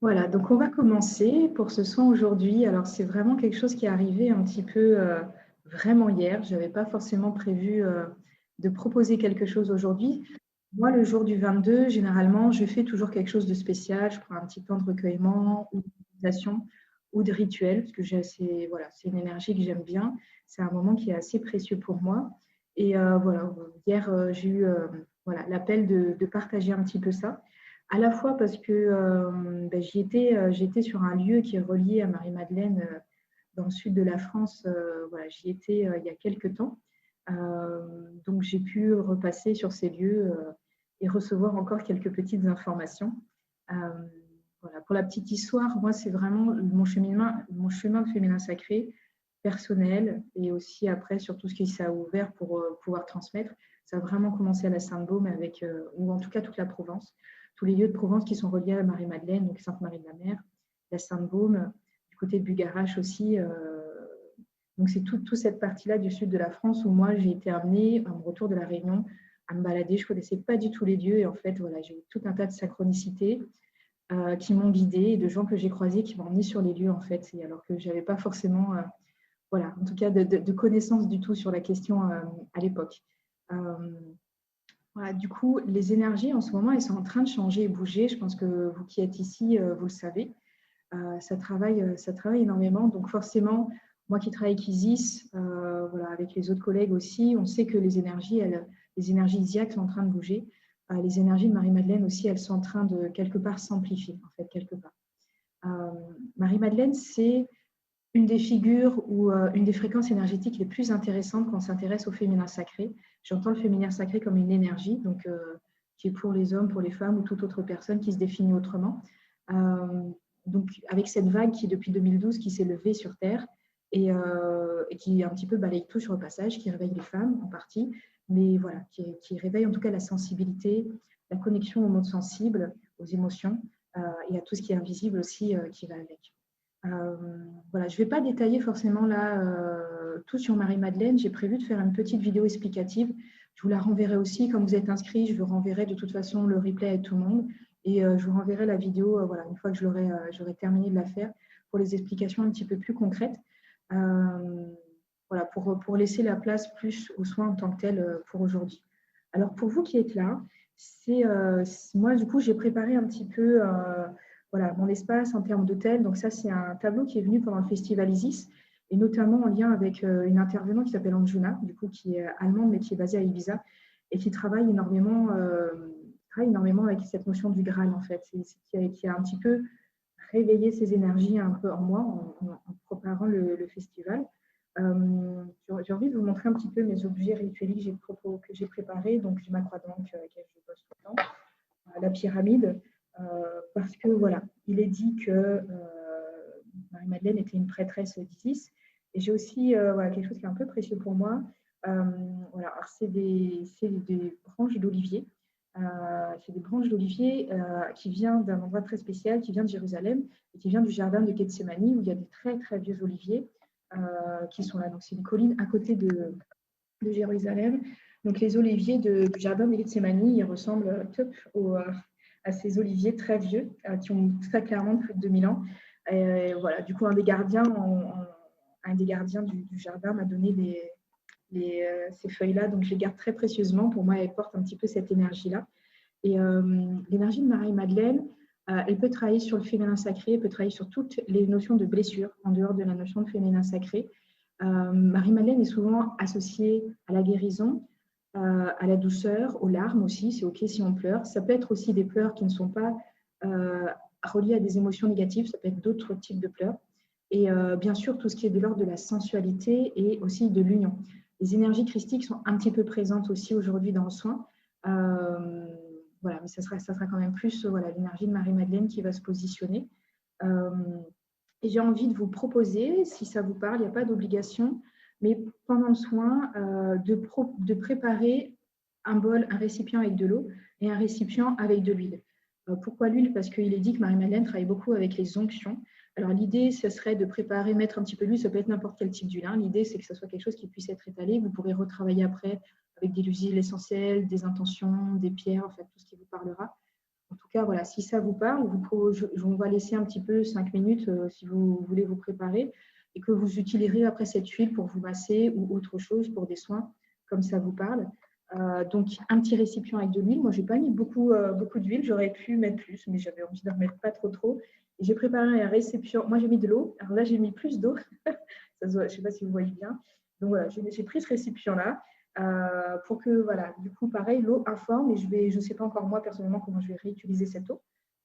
Voilà, donc on va commencer pour ce soin aujourd'hui. Alors, c'est vraiment quelque chose qui est arrivé un petit peu vraiment hier. Je n'avais pas forcément prévu de proposer quelque chose aujourd'hui. Moi, le jour du 22, généralement, je fais toujours quelque chose de spécial. Je prends un petit temps de recueillement ou de méditation ou de rituel, parce que voilà, c'est une énergie que j'aime bien. C'est un moment qui est assez précieux pour moi. Et voilà, hier, j'ai eu voilà, l'appel de partager un petit peu ça. À la fois parce que ben, j'étais sur un lieu qui est relié à Marie-Madeleine dans le sud de la France. Voilà, j'y étais il y a quelques temps. Donc j'ai pu repasser sur ces lieux et recevoir encore quelques petites informations. Euh, voilà. Pour la petite histoire, moi, c'est vraiment mon chemin de féminin sacré personnel et aussi après sur tout ce qui s'est ouvert pour pouvoir transmettre. Ça a vraiment commencé à la Sainte-Baume avec, ou en tout cas toute la Provence, tous les lieux de Provence qui sont reliés à Marie-Madeleine, donc Sainte-Marie de la Mer, la Sainte-Baume, du côté de Bugarache aussi. Donc c'est toute cette partie-là du sud de la France où moi j'ai été amenée, à mon retour de la Réunion, à me balader. Je ne connaissais pas du tout les lieux et en fait voilà, j'ai eu tout un tas de synchronicités qui m'ont guidée et de gens que j'ai croisés qui m'ont emmenée sur les lieux en fait. Et alors que je n'avais pas forcément, voilà, en tout cas de connaissances du tout sur la question à l'époque. Euh, voilà, du coup, les énergies en ce moment, elles sont en train de changer et bouger. Je pense que vous qui êtes ici, vous le savez. Ça travaille énormément. Donc forcément, moi qui travaille avec Isis, voilà, avec les autres collègues aussi, on sait que les énergies ISIAC sont en train de bouger. Les énergies de Marie-Madeleine aussi, elles sont en train de quelque part s'amplifier, en fait, quelque part. Euh, Marie-Madeleine, c'est une des figures ou une des fréquences énergétiques les plus intéressantes quand on s'intéresse au féminin sacré. J'entends le féminin sacré comme une énergie, donc qui est pour les hommes, pour les femmes ou toute autre personne qui se définit autrement. Euh, donc avec cette vague qui depuis 2012 qui s'est levée sur Terre et qui un petit peu balaye tout sur le passage, qui réveille les femmes en partie, mais voilà, qui réveille en tout cas la sensibilité, la connexion au monde sensible, aux émotions et à tout ce qui est invisible aussi qui va avec. Euh, voilà, je ne vais pas détailler forcément là tout sur Marie-Madeleine. J'ai prévu de faire une petite vidéo explicative. Je vous la renverrai aussi. Comme vous êtes inscrit, je vous renverrai de toute façon le replay à tout le monde. Et je vous renverrai la vidéo voilà, une fois que j'aurai terminé de la faire pour les explications un petit peu plus concrètes. Voilà, pour laisser la place plus aux soins en tant que tel pour aujourd'hui. Alors pour vous qui êtes là, moi du coup j'ai préparé un petit peu voilà, mon espace en termes d'hôtel. Donc ça, c'est un tableau qui est venu pendant le festival Isis, et notamment en lien avec une intervenante qui s'appelle Anjuna, du coup, qui est allemande, mais qui est basée à Ibiza, et qui travaille énormément avec cette notion du Graal, en fait, qui a un petit peu réveillé ces énergies un peu en moi en préparant le festival. J'ai envie de vous montrer un petit peu mes objets rituels que j'ai préparés. Donc, j'ai ma croix d'encre avec laquelle je bosse tout le temps, la pyramide, parce que voilà, il est dit que Marie-Madeleine était une prêtresse d'Isis. Et j'ai aussi voilà, quelque chose qui est un peu précieux pour moi. Voilà, c'est des branches d'olivier. C'est des branches d'olivier qui viennent d'un endroit très spécial, qui vient de Jérusalem et qui vient du jardin de Gethsemane, où il y a des très très vieux oliviers qui sont là. Donc c'est une colline à côté de Jérusalem. Donc les oliviers du jardin de Gethsemane, ils ressemblent à ces oliviers très vieux qui ont très clairement plus de 2000 ans. Et voilà, du coup, un des gardiens du jardin m'a donné ces feuilles-là, donc je les garde très précieusement. Pour moi, elles portent un petit peu cette énergie-là. Et l'énergie de Marie-Madeleine, elle peut travailler sur le féminin sacré, elle peut travailler sur toutes les notions de blessure, en dehors de la notion de féminin sacré. Marie-Madeleine est souvent associée à la guérison, à la douceur, aux larmes aussi. C'est OK si on pleure. Ça peut être aussi des pleurs qui ne sont pas euh, reliés à des émotions négatives. Ça peut être d'autres types de pleurs. Et bien sûr, tout ce qui est de l'ordre de la sensualité et aussi de l'union. Les énergies christiques sont un petit peu présentes aussi aujourd'hui dans le soin. Euh, voilà, mais ça sera quand même plus voilà, l'énergie de Marie-Madeleine qui va se positionner. Euh, et j'ai envie de vous proposer, si ça vous parle, il n'y a pas d'obligation, mais pendant le soin, de préparer un bol, un récipient avec de l'eau et un récipient avec de l'huile. Pourquoi l'huile? Parce qu'il est dit que Marie-Madeleine travaille beaucoup avec les onctions. Alors l'idée, ce serait de préparer, mettre un petit peu d'huile, ça peut être n'importe quel type d'huile. Hein. L'idée, c'est que ce soit quelque chose qui puisse être étalé. Vous pourrez retravailler après avec des huiles essentielles, des intentions, des pierres, en fait, tout ce qui vous parlera. En tout cas, voilà, si ça vous parle, on va laisser un petit peu 5 minutes si vous voulez vous préparer et que vous utiliserez après cette huile pour vous masser ou autre chose pour des soins, comme ça vous parle. Donc, un petit récipient avec de l'huile. Moi, je n'ai pas mis beaucoup d'huile. J'aurais pu mettre plus, mais j'avais envie de ne mettre pas trop. J'ai préparé un récipient. Moi, j'ai mis de l'eau. Alors là, j'ai mis plus d'eau. Je ne sais pas si vous voyez bien. Donc, voilà, j'ai pris ce récipient-là pour que, voilà, du coup, pareil, l'eau informe. Et je ne sais pas encore, moi, personnellement, comment je vais réutiliser cette eau.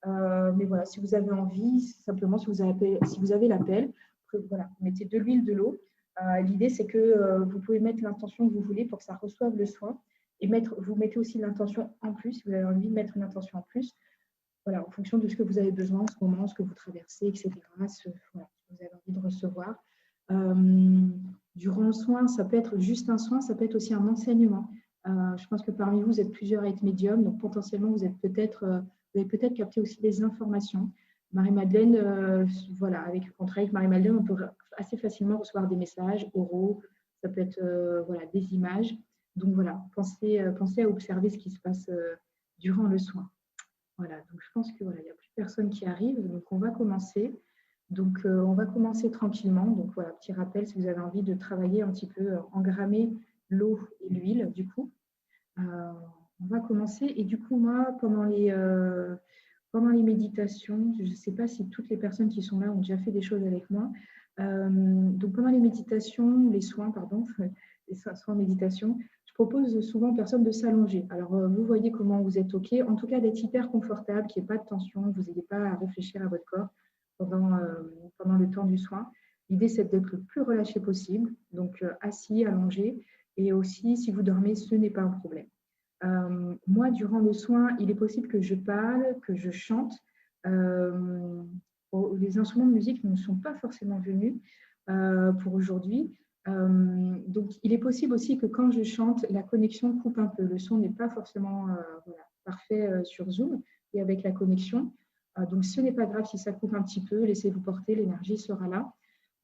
Mais voilà, si vous avez envie, simplement, si vous avez l'appel, voilà, vous mettez de l'huile, de l'eau. L'idée, c'est que vous pouvez mettre l'intention que vous voulez pour que ça reçoive le soin. Et vous mettez aussi l'intention en plus, si vous avez envie de mettre une intention en plus, voilà, en fonction de ce que vous avez besoin en ce moment, ce que vous traversez, etc. Voilà, ce que vous avez envie de recevoir. Durant le soin, ça peut être juste un soin, ça peut être aussi un enseignement. Je pense que parmi vous, vous êtes plusieurs à être médium, donc potentiellement, vous avez peut-être capté aussi des informations. Marie-Madeleine, voilà, avec le contrat avec Marie-Madeleine, on peut assez facilement recevoir des messages oraux, ça peut être voilà, des images. Donc voilà, pensez à observer ce qui se passe durant le soin. Voilà, donc je pense que voilà, il n'y a plus personne qui arrive, donc on va commencer. Donc on va commencer tranquillement. Donc voilà, petit rappel, si vous avez envie de travailler un petit peu, engrammer l'eau et l'huile, du coup. On va commencer. Et du coup, moi, pendant les méditations, je ne sais pas si toutes les personnes qui sont là ont déjà fait des choses avec moi. Donc pendant les méditations, les soins, pardon, les soins en méditation, je propose souvent aux personnes de s'allonger. Alors, vous voyez comment vous êtes OK. En tout cas, d'être hyper confortable, qu'il n'y ait pas de tension, que vous n'ayez pas à réfléchir à votre corps pendant le temps du soin. L'idée, c'est d'être le plus relâché possible. Donc, assis, allongé. Et aussi, si vous dormez, ce n'est pas un problème. Moi, durant le soin, il est possible que je parle, que je chante. Les instruments de musique ne sont pas forcément venus pour aujourd'hui. Donc, il est possible aussi que quand je chante, la connexion coupe un peu. Le son n'est pas forcément voilà, parfait sur Zoom et avec la connexion. Donc, ce n'est pas grave si ça coupe un petit peu. Laissez-vous porter, l'énergie sera là.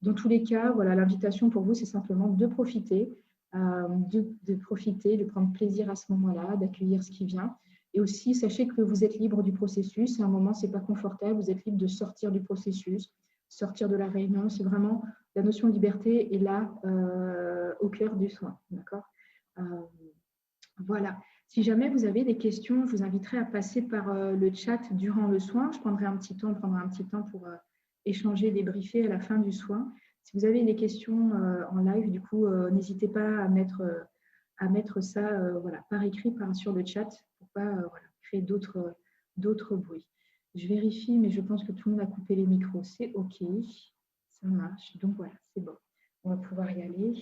Dans tous les cas, voilà, l'invitation pour vous, c'est simplement de profiter, de prendre plaisir à ce moment-là, d'accueillir ce qui vient. Et aussi, sachez que vous êtes libre du processus. À un moment, ce n'est pas confortable. Vous êtes libre de sortir du processus, sortir de la réunion. C'est vraiment la notion de liberté est là au cœur du soin. D'accord Voilà. Si jamais vous avez des questions, je vous inviterai à passer par le chat durant le soin. Je prendrai un petit temps, pour échanger, débriefer à la fin du soin. Si vous avez des questions en live, du coup, n'hésitez pas à mettre ça voilà, par écrit, sur le chat, pour ne pas voilà, créer d'autres bruits. Je vérifie, mais je pense que tout le monde a coupé les micros. C'est OK, ça marche. Donc voilà, c'est bon. On va pouvoir y aller.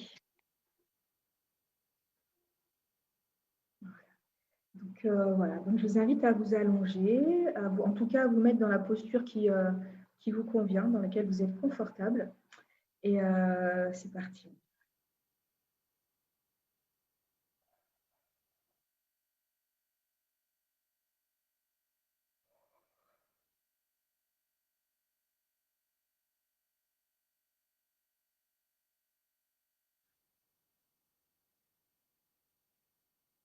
Donc voilà, donc je vous invite à vous allonger, en tout cas à vous mettre dans la posture qui vous convient, dans laquelle vous êtes confortable. Et c'est parti.